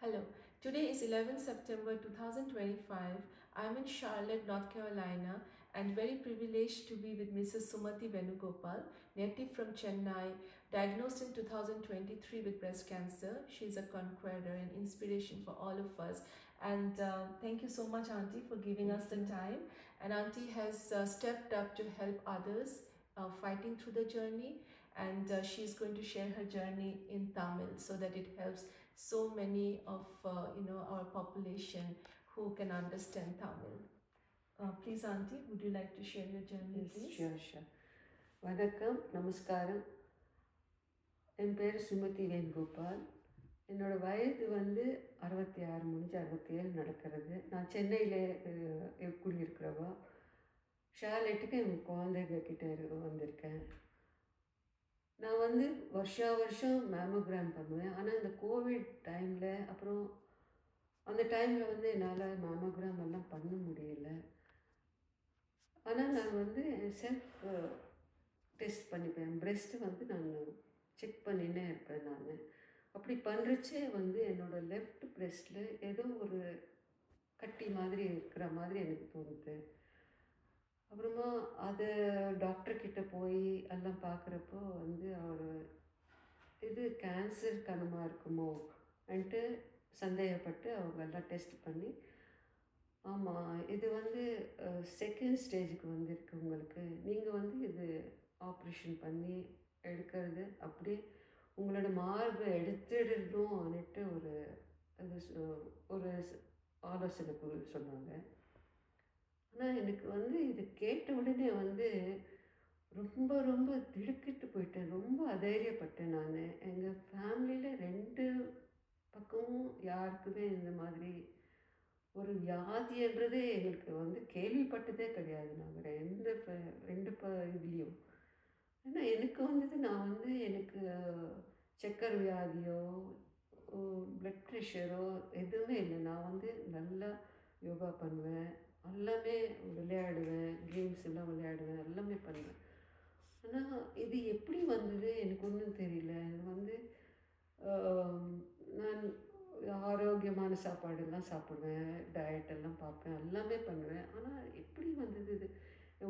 Hello, today is 11th September 2025. I'm in Charlotte, North Carolina, and very privileged to be with Mrs. Sumati Venugopal, native from Chennai, diagnosed in 2023 with breast cancer. She's a conqueror and inspiration for all of us. And thank you so much, Auntie, for giving us the time. And Auntie has stepped up to help others fighting through the journey, and she's going to share her journey in Tamil so that it helps so many of our population who can understand Tamil. Please, Auntie, would you like to share your journey, Yes, please? sure. வணக்கம், நமஸ்காரம். என் பேர் சுமதி வேணுகோபால். என்னோட வயது வந்து 66 முடிஞ்சு 67 நடக்கிறது. நான் சென்னையில் குடியிருக்கிறவா. ஷார்லெட்டுக்கு என் குழந்தைங்க கிட்ட வந்திருக்கேன். நான் வந்து வருஷம் மேமோகிராம் பண்ணுவேன். ஆனால் இந்த கோவிட் டைமில் அப்புறம் அந்த டைமில் வந்து என்னால் மேமோகிராம் எல்லாம் பண்ண முடியல. ஆனால் நான் வந்து செல்ஃப் டெஸ்ட் பண்ணிப்பேன். பிரெஸ்ட்டு வந்து நான் செக் பண்ணினே இருப்பேன் நான். அப்படி பண்ணுறச்சே வந்து என்னோடய லெஃப்ட் பிரெஸ்ட்டில் ஏதோ ஒரு கட்டி மாதிரி இருக்கிற மாதிரி எனக்கு தோணுது. அப்புறமா அதை டாக்டர்கிட்ட போய் எல்லாம் பார்க்குறப்போ வந்து அவர் இது கேன்சர் கனமாக இருக்குமோன்ட்டு சந்தேகப்பட்டு அவங்க எல்லாம் டெஸ்ட் பண்ணி, ஆமாம் இது வந்து செகண்ட் ஸ்டேஜுக்கு வந்திருக்கு உங்களுக்கு. நீங்கள் வந்து இது ஆப்ரேஷன் பண்ணி எடுக்கிறது அப்படியே உங்களோட மார்பை எடுத்துடணும்னுட்டு ஒரு அது ஒரு ஆலோசனை சொன்னாங்க. ஆனால் எனக்கு வந்து இது கேட்ட உடனே வந்து ரொம்ப ரொம்ப திடுக்கிட்டு போயிட்டேன். ரொம்ப அதைரியப்பட்டேன் நான். எங்கள் ஃபேமிலியில் 2 பக்கமும் யாருக்குமே இந்த மாதிரி ஒரு வியாதின்றதே எங்களுக்கு வந்து கேள்விப்பட்டதே கிடையாது. நாங்கள் 2 இதுலேயும். ஏன்னா எனக்கு வந்தது நான் வந்து எனக்கு சர்க்கரை வியாதியோ, பிளட் ப்ரெஷரோ எதுவுமே இல்லை. நான் வந்து நல்லா யோகா பண்ணுவேன். எல்லாமே விளையாடுவேன். கேம்ஸ் எல்லாம் விளையாடுவேன். எல்லாமே பண்ணுவேன். ஆனால் இது எப்படி வந்தது எனக்கு ஒன்றும் தெரியல. இது வந்து நான் ஆரோக்கியமான சாப்பாடெல்லாம் சாப்பிடுவேன். டயட்டெல்லாம் பார்ப்பேன். எல்லாமே பண்ணுவேன். ஆனால் எப்படி வந்தது இது?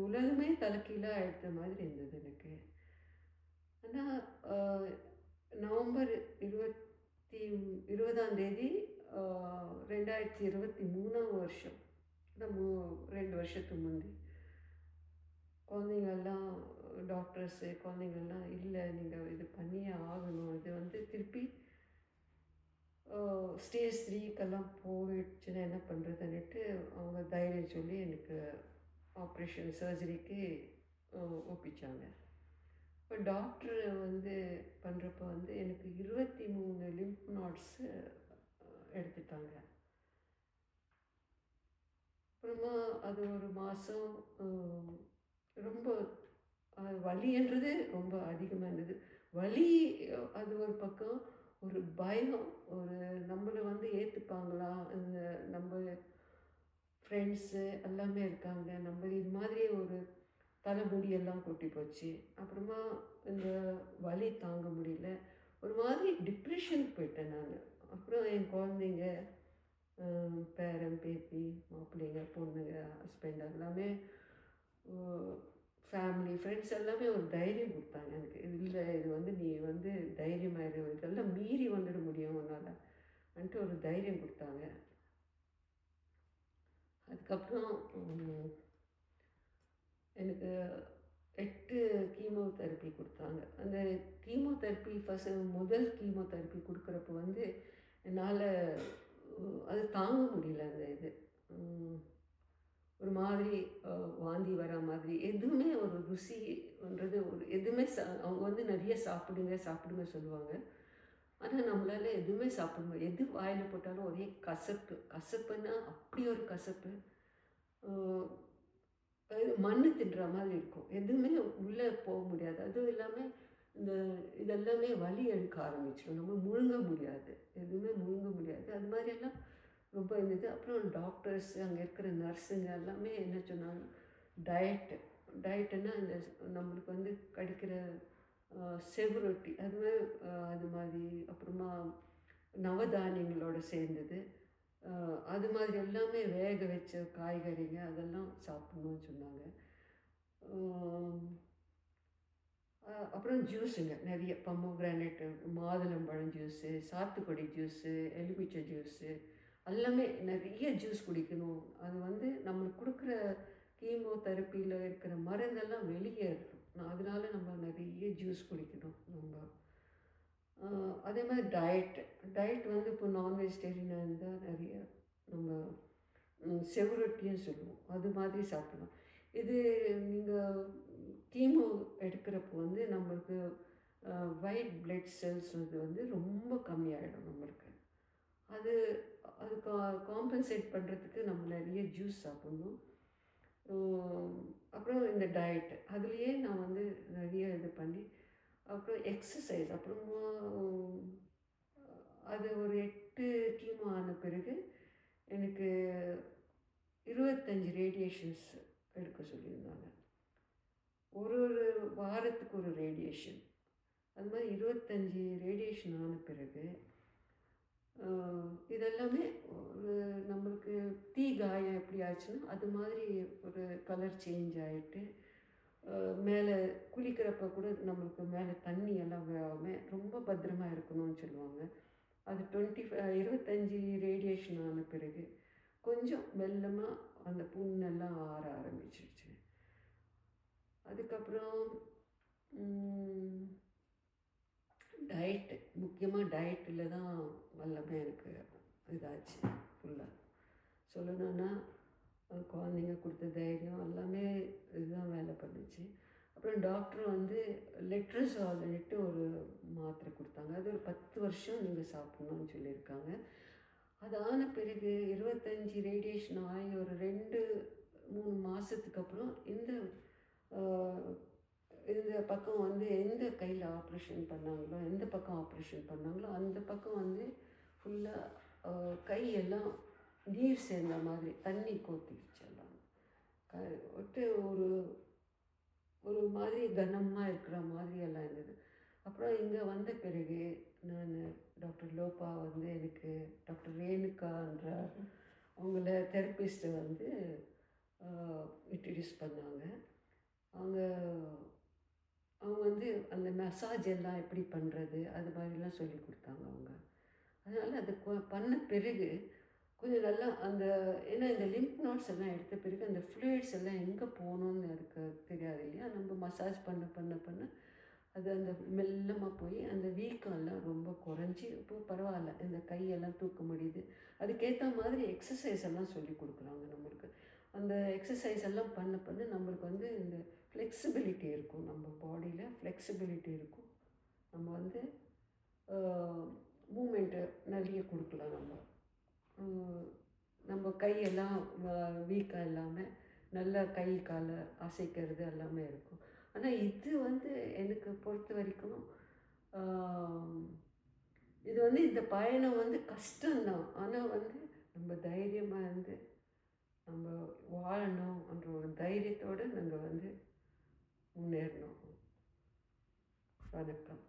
உலகமே தலைகீழாக எடுத்த மாதிரி இருந்தது எனக்கு. ஆனால் நவம்பர் 20ஆம் தேதி 2023ஆம் வருஷம், நம்ம 2 வருஷத்துக்கு முந்தி குழந்தைங்கள்லாம் குழந்தைங்கள்லாம் இல்லை நீங்கள் இது பண்ணியே ஆகணும். இது வந்து திருப்பி ஸ்டேஜ் 3க்கெல்லாம் போயிடுச்சுன்னா என்ன பண்ணுறதுன்னுட்டு அவங்க தைரியம் சொல்லி எனக்கு ஆப்ரேஷன் சர்ஜரிக்கு ஒப்பிச்சாங்க. இப்போ டாக்டர் வந்து பண்ணுறப்போ வந்து எனக்கு 23 லிம்ப் நாட்ஸு எடுத்துட்டாங்க. அப்புறமா அது ஒரு மாதம் ரொம்ப வலின்றது ரொம்ப அதிகமாக இருந்தது. வலி அது ஒரு பக்கம், ஒரு பயம், ஒரு நம்மளை வந்து ஏற்றுப்பாங்களா, இந்த நம்ம ஃப்ரெண்ட்ஸு எல்லாமே இருக்காங்க, நம்ம இது மாதிரி ஒரு தலைமுடியெல்லாம் கொட்டி போச்சு. அப்புறமா இந்த வலி தாங்க முடியல, ஒரு மாதிரி டிப்ரெஷனுக்கு போயிட்டேன் நான். அப்புறம் என் குழந்தைங்க, பேரன் பேத்தி, மாப்பிள்ளைங்க, பொண்ணுங்க, ஹஸ்பண்ட் எல்லாமே, ஃபேமிலி ஃப்ரெண்ட்ஸ் எல்லாமே ஒரு தைரியம் கொடுத்தாங்க எனக்கு. இல்லை இது வந்து நீ வந்து தைரியமாயிரு, இதெல்லாம் மீறி வந்துட முடியும் உன்னால் வந்துட்டு ஒரு தைரியம் கொடுத்தாங்க. அதுக்கப்புறம் எனக்கு 8 கீமோதெரப்பி கொடுத்தாங்க. அந்த கீமோதெரப்பி முதல் கீமோதெரப்பி கொடுக்குறப்போ வந்து என்னால் அது தாங்க முடியல. அந்த இது ஒரு மாதிரி வாந்தி வர மாதிரி, எதுவுமே ஒரு ருசின்றது ஒரு எதுவுமே அவங்க வந்து நிறைய சாப்பிடுங்க சொல்லுவாங்க. ஆனால் நம்மளால் எதுவுமே சாப்பிட முடியாது. எது வாயில் போட்டாலும் ஒரே கசப்புன்னா அப்படி ஒரு கசப்பு. மண் தின்ற மாதிரி இருக்கும். எதுவுமே உள்ளே போக முடியாது. அதுவும் இல்லாமல் இந்த இதெல்லாமே வலி எடுக்க ஆரம்பிச்சிடும். நம்ம முழுங்க முடியாது, எதுவுமே முழுங்க முடியாது. அது மாதிரியெல்லாம் ரொம்ப இருந்தது. அப்புறம் டாக்டர்ஸ், அங்கே இருக்கிற நர்ஸுங்க எல்லாமே என்ன சொன்னாங்க, டயட்டுன்னா இந்த நம்மளுக்கு வந்து கிடைக்கிற செவ்ரொட்டி அது மாதிரி, அது மாதிரி. அப்புறமா நவதானியங்களோட சேர்ந்தது. அது மாதிரி எல்லாமே வேக வச்ச காய்கறிங்க அதெல்லாம் சாப்பிடணும்னு சொன்னாங்க. ஆம், அப்புறம் ஜூஸுங்க நிறைய பொமோகிரானேட்டு, மாதுளம்பழம் ஜூஸு, சாத்துக்குடி ஜூஸு, எலுமிச்சை ஜூஸு எல்லாமே நிறைய ஜூஸ் குடிக்கணும். அது வந்து நம்மளுக்கு கொடுக்குற கீமோதெரப்பியில் இருக்கிற மருந்தெல்லாம் வெளியேறணும். அதனால நம்ம நிறைய ஜூஸ் குடிக்கணும் நம்ம. அதே மாதிரி டயட் வந்து இப்போ நான் வெஜிடேரியனாக இருந்தால் நிறைய நம்ம செவரொட்டியும் சொல்லுவோம். அது மாதிரி சாப்பிடலாம். இது நீங்கள் கீமோ எடுக்கிறப்போ வந்து நம்மளுக்கு ஒயிட் பிளட் செல்ஸ் வந்து ரொம்ப கம்மியாயிடும் நம்மளுக்கு. அது அது காம்பன்சேட் பண்ணுறதுக்கு நம்ம நிறைய ஜூஸ் சாப்பிட்ணும். அப்புறம் இந்த டயட்டு அதுலேயே நான் வந்து நிறைய இது பண்ணி, அப்புறம் எக்ஸசைஸ் அப்புறமா அது ஒரு 8 கீமோ ஆன பிறகு எனக்கு 25 ரேடியேஷன்ஸ் எடுக்க சொல்லியிருந்தாங்க. ஒரு ஒரு வாரத்துக்கு ஒரு ரேடியேஷன். அது மாதிரி 25 ரேடியேஷன் ஆன பிறகு இதெல்லாமே ஒரு நம்மளுக்கு தீ காயம் எப்படி ஆச்சுன்னா அது மாதிரி ஒரு கலர் சேஞ்ச் ஆகிட்டு, மேலே குளிக்கிறப்ப கூட நம்மளுக்கு மேலே தண்ணி எல்லாம் விழாமல் ரொம்ப பத்திரமா இருக்கணும்னு சொல்லுவாங்க. அது 25 ரேடியேஷன் ஆன பிறகு கொஞ்சம் மெல்லமாக அந்த புண்ணெல்லாம் ஆற ஆரம்பிச்சிருச்சு. அதுக்கப்புறம் டயட்டு, முக்கியமாக டயட்டில் தான் எல்லாமே எனக்கு இதாச்சு ஃபுல்லாக. சொல்லணுன்னா குழந்தைங்க கொடுத்த தைரியம் எல்லாமே இதுதான் வேலை பண்ணுச்சு. அப்புறம் டாக்டர் வந்து லெட்ரஸால்ன்ட்டு ஒரு மாத்திரை கொடுத்தாங்க. அது ஒரு 10 வருஷம் நீங்கள் சாப்பிட்ணுன்னு சொல்லியிருக்காங்க. அது ஆன பிறகு 25 ரேடியேஷன் ஆகி ஒரு 2-3 மாதத்துக்கு அப்புறம் இந்த பக்கம் வந்து எந்த கையில் ஆப்ரேஷன் பண்ணாங்களோ, எந்த பக்கம் ஆப்ரேஷன் பண்ணாங்களோ அந்த பக்கம் வந்து ஃபுல்லாக கையெல்லாம் நீர் சேர்ந்த மாதிரி தண்ணி கோத்திடுச்சு எல்லாம். விட்டு ஒரு ஒரு மாதிரி கனமாக இருக்கிற மாதிரி எல்லாம் இருந்தது. அப்புறம் இங்கே வந்த பிறகு நான் டாக்டர் லோபா வந்து எனக்கு டாக்டர் ரேணுகான்ற அவங்கள தெரப்பிஸ்ட்டை வந்து இன்ட்ரடியூஸ் பண்ணாங்க. அவங்க அவங்க வந்து அந்த மசாஜ் எல்லாம் எப்படி பண்ணுறது அது மாதிரிலாம் சொல்லி கொடுத்தாங்க அவங்க. அதனால் அது பண்ண பிறகு கொஞ்சம் நல்லா அந்த ஏன்னா இந்த லிம்ப் நோட்ஸ் எல்லாம் எடுத்த பிறகு அந்த ஃப்ளூயிட்ஸ் எல்லாம் எங்கே போகணுன்னு எனக்கு தெரியாது இல்லையா. நம்ம மசாஜ் பண்ண பண்ண பண்ண அது அந்த மெல்லமாக போய் அந்த வீக்கம் எல்லாம் ரொம்ப குறைஞ்சி இப்போ பரவாயில்ல, இந்த கையெல்லாம் தூக்க முடியுது. அதுக்கேற்ற மாதிரி எக்ஸசைஸ் எல்லாம் சொல்லி கொடுக்குறாங்க நம்மளுக்கு. அந்த எக்ஸசைஸ் எல்லாம் பண்ண பண்ண நம்மளுக்கு வந்து இந்த ஃப்ளெக்சிபிலிட்டி இருக்கும், நம்ம பாடியில் ஃப்ளெக்சிபிலிட்டி இருக்கும். நம்ம வந்து மூமெண்ட்டு நிறைய கொடுக்கலாம். நம்ம கையெல்லாம் வீக்கம் இல்லாமல் நல்லா கை காலை அசைக்கிறது எல்லாமே இருக்கும். ஆனால் இது வந்து எனக்கு பொறுத்த வரைக்கும் இது வந்து இந்த பயணம் வந்து கஷ்டம்தான். ஆனால் வந்து நம்ம தைரியமாக இருந்து நம்ம வாழணும்ன்ற ஒரு தைரியத்தோடு நாங்கள் வந்து முன்னேறணும். வணக்கம்.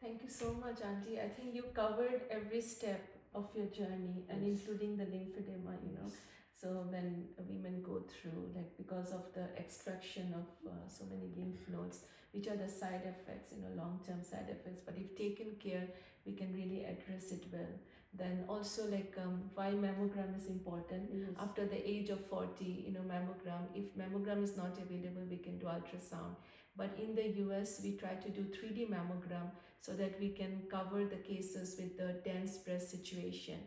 Thank you so much, Auntie. I think you covered every step of your journey and Yes. including the lymphedema, you know. Yes. So when women go through, like because of the extraction of so many lymph nodes, which are the side effects, you know, long-term side effects. But if taken care, we can really address it well. Then also like why mammogram is important. Yes. After the age of 40, you know, mammogram. If mammogram is not available, we can do ultrasound. But in the US, we try to do 3D mammogram so that we can cover the cases with the dense breast situation.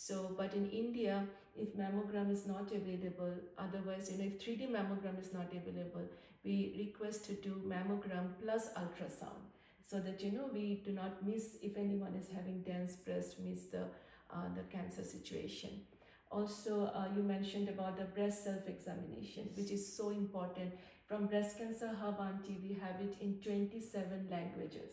So, but in India, if mammogram is not available, otherwise, you know, if 3D mammogram is not available, we request to do mammogram plus ultrasound so that, you know, we do not miss, if anyone is having dense breast, miss the cancer situation. Also, you mentioned about the breast self-examination, which is so important. From Breast Cancer Hub, Auntie, we have it in 27 languages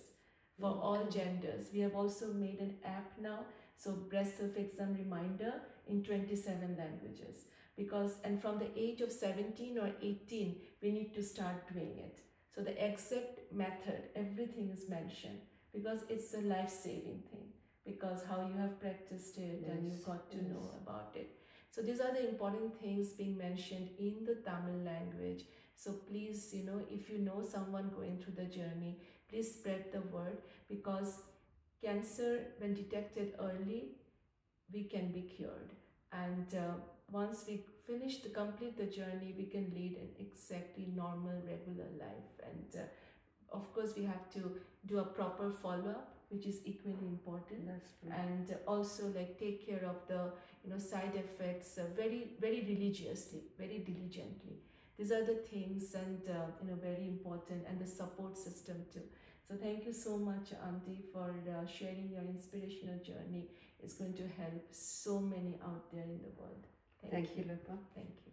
for all genders. We have also made an app now, so breast self-exam reminder in 27 languages. Because, and from the age of 17 or 18, we need to start doing it. So the exact method, everything is mentioned because it's a life-saving thing. because how you have practiced it and you Yes, got to know yes. about it. So these are the important things being mentioned in the Tamil language. So please, if you know someone going through the journey, please spread the word, because cancer, when detected early, we can be cured. And once we complete the journey, we can lead an exactly normal, regular life. And of course, we have to do a proper follow up, which is equally important. That's true. And also, like, take care of the side effects very, very religiously, very diligently. These are the things, and very important, and the support system too. So thank you so much, Auntie, for sharing your inspirational journey. It's going to help so many out there in the world. Thank you, Lupa. Thank you.